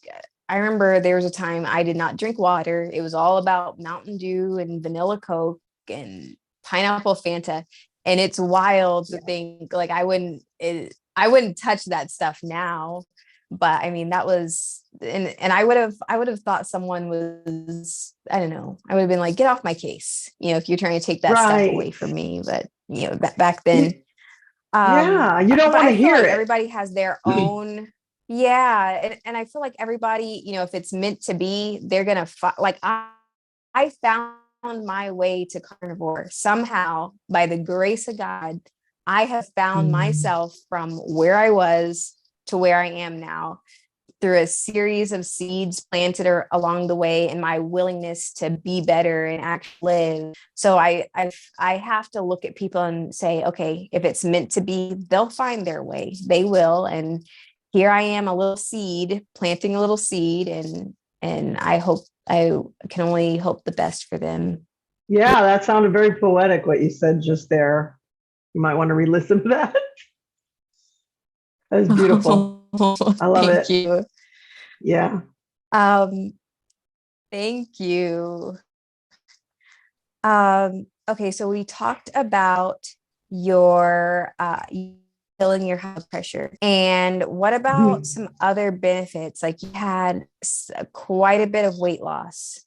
I remember there was a time I did not drink water. It was all about Mountain Dew and vanilla Coke and pineapple Fanta. And it's wild to think like I wouldn't touch that stuff now. But I mean, that was and I would have thought someone was, I don't know, I would have been like, get off my case, if you're trying to take that stuff away Right. from me. But back then. Yeah, you don't But want to I feel hear like it. everybody has their own, yeah. And I feel like everybody, if it's meant to be, they're gonna like I found my way to carnivore somehow by the grace of God. I have found myself from where I was to where I am now through a series of seeds planted along the way and my willingness to be better and actually live. So I have to look at people and say, okay, if it's meant to be, they'll find their way. They will. And here I am, a little seed, planting a little seed, and I can only hope the best for them. Yeah, that sounded very poetic what you said just there. You might want to re-listen to that. That was beautiful. I love Thank it. you. Yeah. Thank you. Okay, so we talked about your feeling your high blood pressure. And what about some other benefits? Like you had quite a bit of weight loss.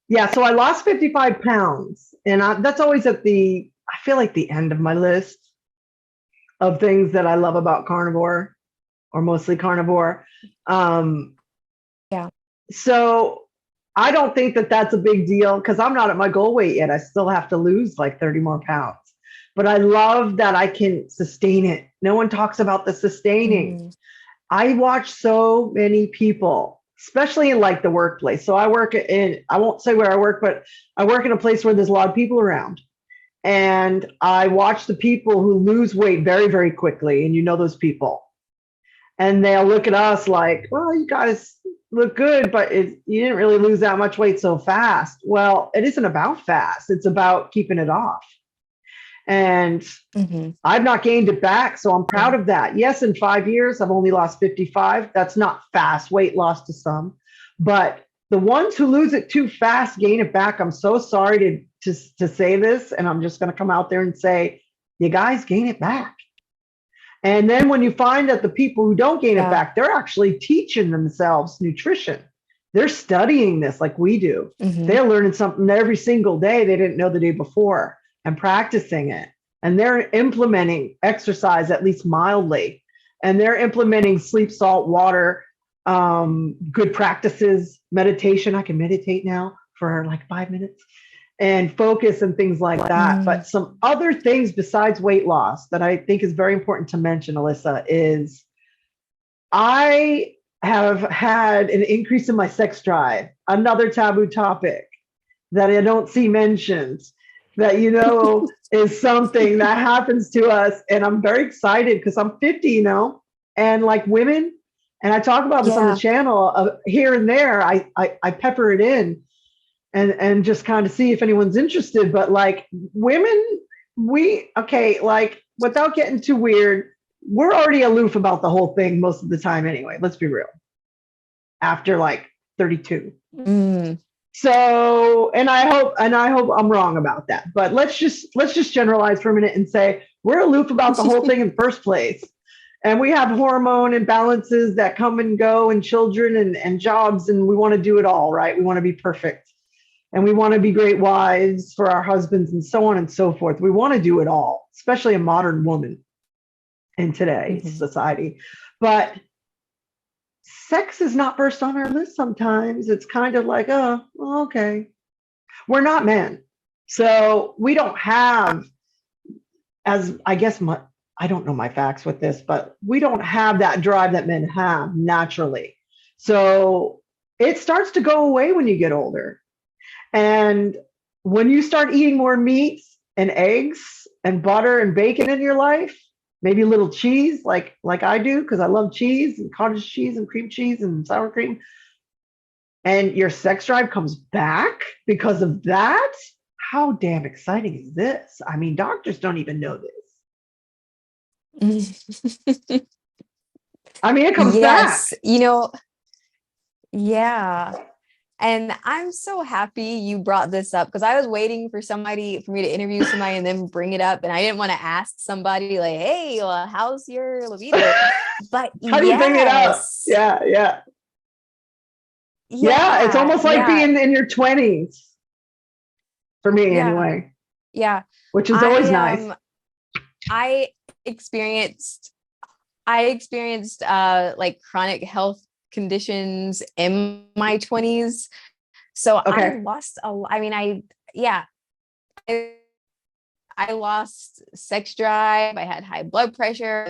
Yeah, so I lost 55 pounds, and that's always I feel like the end of my list of things that I love about carnivore, or mostly carnivore. Yeah. So I don't think that that's a big deal because I'm not at my goal weight yet. I still have to lose like 30 more pounds. But I love that I can sustain it. No one talks about the sustaining. I watch so many people, especially in like the workplace. So I won't say where I work, but I work in a place where there's a lot of people around. And I watch the people who lose weight very, very quickly. And you know those people. And they'll look at us like, well, you guys look good, but you didn't really lose that much weight so fast. Well, it isn't about fast. It's about keeping it off. And I've not gained it back. So I'm proud of that. Yes, in 5 years, I've only lost 55. That's not fast weight loss to some. But the ones who lose it too fast gain it back. I'm so sorry to say this. And I'm just going to come out there and say, you guys gain it back. And then when you find that the people who don't gain it back, they're actually teaching themselves nutrition. They're studying this like we do. They're learning something every single day they didn't know the day before and practicing it. And they're implementing exercise, at least mildly. And they're implementing sleep, salt, water, good practices, meditation. I can meditate now for like 5 minutes. And focus and things like that. But some other things besides weight loss that I think is very important to mention, Alyssa, is I have had an increase in my sex drive, another taboo topic that I don't see mentioned, that, is something that happens to us. And I'm very excited because I'm 50, and like women, and I talk about this on the channel here and there, I pepper it in. And just kind of see if anyone's interested. But like women, like without getting too weird, we're already aloof about the whole thing most of the time anyway. Let's be real. After like 32. So, and I hope I'm wrong about that. But let's just generalize for a minute and say we're aloof about the whole thing in the first place. And we have hormone imbalances that come and go, and children and jobs, and we want to do it all, right? We want to be perfect. And we want to be great wives for our husbands and so on and so forth. We want to do it all, especially a modern woman in today's society. But sex is not first on our list sometimes. It's kind of like, oh, okay. We're not men. So we don't have, as I guess, I don't know my facts with this, but we don't have that drive that men have naturally. So it starts to go away when you get older. And when you start eating more meats and eggs and butter and bacon in your life, maybe a little cheese like I do, because I love cheese and cottage cheese and cream cheese and sour cream, and your sex drive comes back because of that, how damn exciting is this? I mean, doctors don't even know this. I mean, it comes back. Yes, yeah. And I'm so happy you brought this up, because I was waiting for me to interview somebody and then bring it up. And I didn't want to ask somebody like, hey, how's your libido? But How do you bring it up? Yeah, yeah. Yeah, it's almost like being in your 20s for me anyway. Yeah. Which is always nice. I experienced like chronic health conditions in my 20s. So I lost I lost sex drive. I had high blood pressure.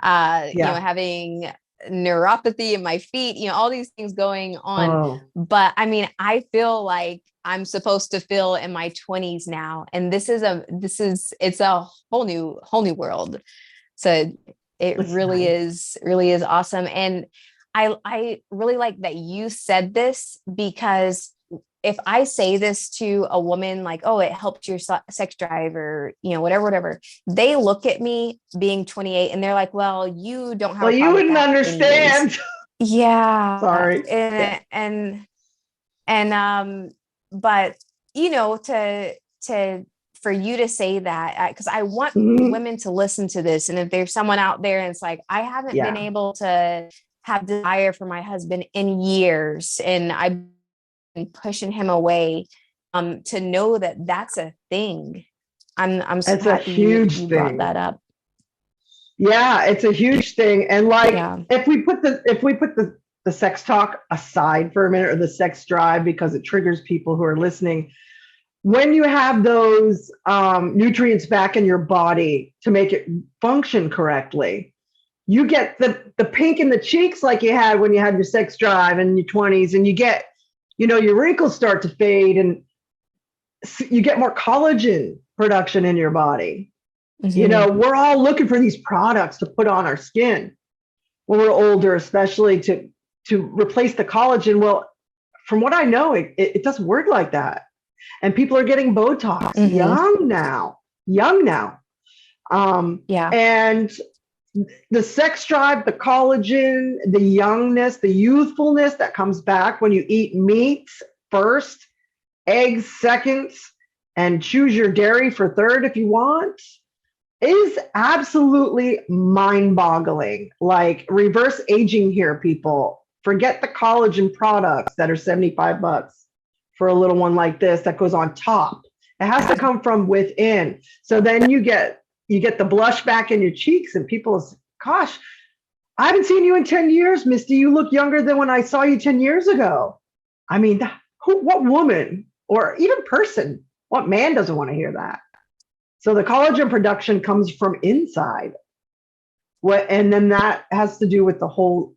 I was having neuropathy in my feet, all these things going on. But I mean, I feel like I'm supposed to feel in my 20s now. And it's a whole new world. So it really is awesome. And I really like that you said this, because if I say this to a woman, like, oh, it helped your sex drive, or, whatever, they look at me being 28 and they're like, well, you don't have, you wouldn't understand. Yeah. Sorry. But for you to say that, because I want women to listen to this. And if there's someone out there and it's like, I haven't been able to have desire for my husband in years, and I've been pushing him away, to know that that's a thing. I'm so happy you brought that up. Yeah, it's a huge thing. And if we put the sex talk aside for a minute, or the sex drive, because it triggers people who are listening, when you have those nutrients back in your body to make it function correctly, you get the pink in the cheeks like you had when you had your sex drive in your 20s, and you get, your wrinkles start to fade, and you get more collagen production in your body. We're all looking for these products to put on our skin when we're older, especially to replace the collagen. Well, from what I know, it doesn't work like that. And people are getting Botox young now. And the sex drive, the collagen, the youngness, the youthfulness that comes back when you eat meats first, eggs second, and choose your dairy for third if you want, is absolutely mind-boggling. Like, reverse aging here, people. Forget the collagen products that are $75 for a little one like this that goes on top. It has to come from within. So then you get the blush back in your cheeks, and people's, gosh, I haven't seen you in 10 years, Misty. You look younger than when I saw you 10 years ago. I mean, what woman, or even person, what man doesn't want to hear that? So the collagen production comes from inside. And then that has to do with the whole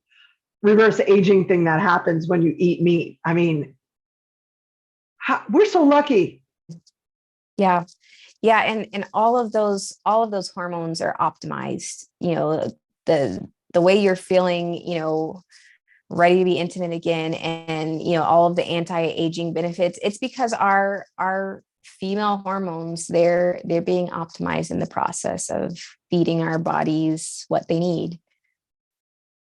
reverse aging thing that happens when you eat meat. I mean, we're so lucky. Yeah. And all of those hormones are optimized. The way you're feeling, ready to be intimate again, and all of the anti-aging benefits. It's because our female hormones, they're being optimized in the process of feeding our bodies what they need.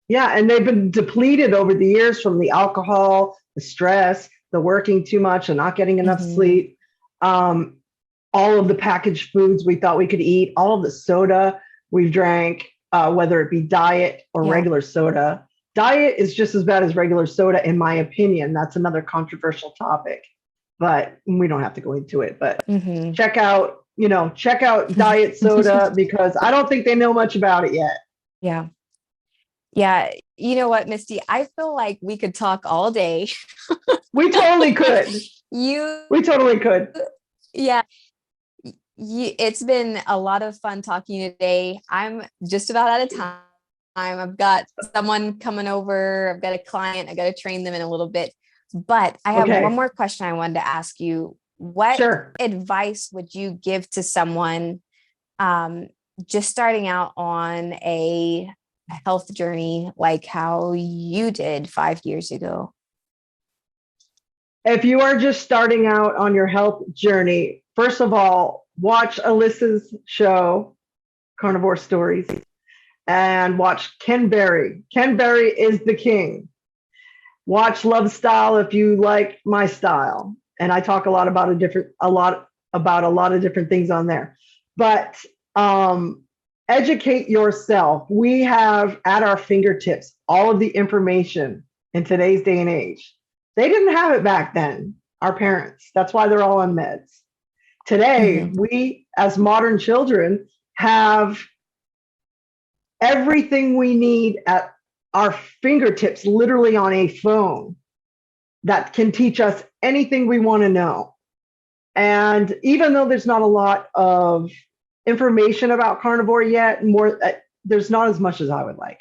Yeah, and they've been depleted over the years from the alcohol, the stress, the working too much and not getting enough sleep, all of the packaged foods we thought we could eat, all of the soda we've drank, whether it be diet or regular soda. Diet is just as bad as regular soda, in my opinion. That's another controversial topic, but we don't have to go into it. But check out diet soda, because I don't think they know much about it yet. Yeah. You know what, Misty? I feel like we could talk all day. We totally could. We totally could. Yeah. It's been a lot of fun talking today. I'm just about out of time. I've got someone coming over. I've got a client. I got to train them in a little bit. But I have Okay. one more question I wanted to ask you. What Sure. advice would you give to someone just starting out on a health journey like how you did 5 years ago? If you are just starting out on your health journey, first of all, watch Alyssa's show, Carnivore Stories, and watch Ken Berry. Ken Berry is the king. Watch Love Style if you like my style. And I talk a lot about a lot of different things on there. But educate yourself. We have at our fingertips all of the information in today's day and age. They didn't have it back then, our parents. That's why they're all on meds. Today, we as modern children have everything we need at our fingertips, literally on a phone, that can teach us anything we want to know. And even though there's not a lot of information about carnivore yet, there's not as much as I would like.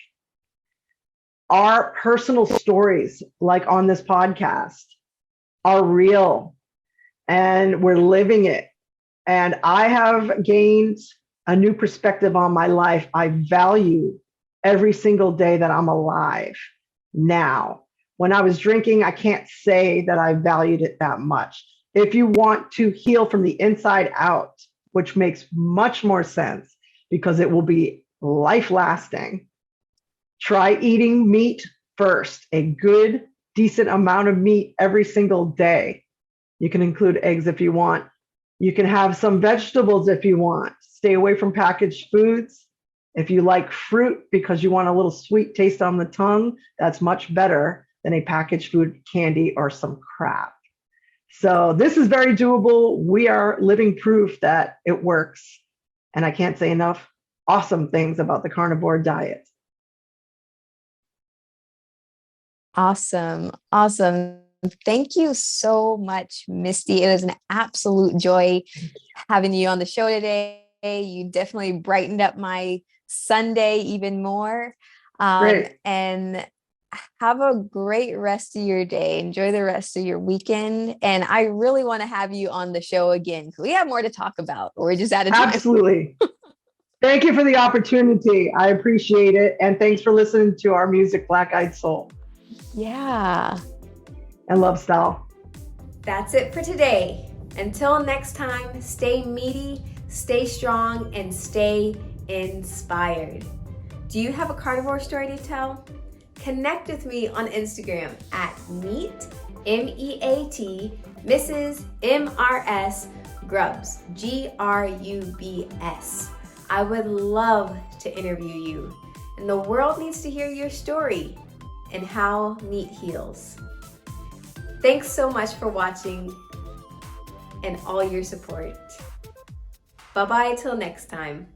Our personal stories, like on this podcast, are real and we're living it. And I have gained a new perspective on my life. I value every single day that I'm alive now. When I was drinking, I can't say that I valued it that much. If you want to heal from the inside out, which makes much more sense because it will be life lasting, try eating meat first, a good, decent amount of meat every single day. You can include eggs if you want. You can have some vegetables if you want. Stay away from packaged foods. If you like fruit because you want a little sweet taste on the tongue, that's much better than a packaged food, candy, or some crap. So this is very doable. We are living proof that it works. And I can't say enough awesome things about the carnivore diet. Awesome. Awesome. Thank you so much, Misty. It was an absolute joy having you on the show today. You definitely brightened up my Sunday even more. Great. And have a great rest of your day. Enjoy the rest of your weekend. And I really want to have you on the show again because we have more to talk about. We're just out of time. Absolutely. Thank you for the opportunity. I appreciate it. And thanks for listening to our music, Black Eyed Soul. Yeah. And Love Style. That's it for today. Until next time, stay meaty, stay strong, and stay inspired. Do you have a carnivore story to tell? Connect with me on Instagram at meet, MEAT, Mrs. MRS Grubs, GRUBS. I would love to interview you, and the world needs to hear your story and how meat heals. Thanks so much for watching and all your support. Bye-bye till next time.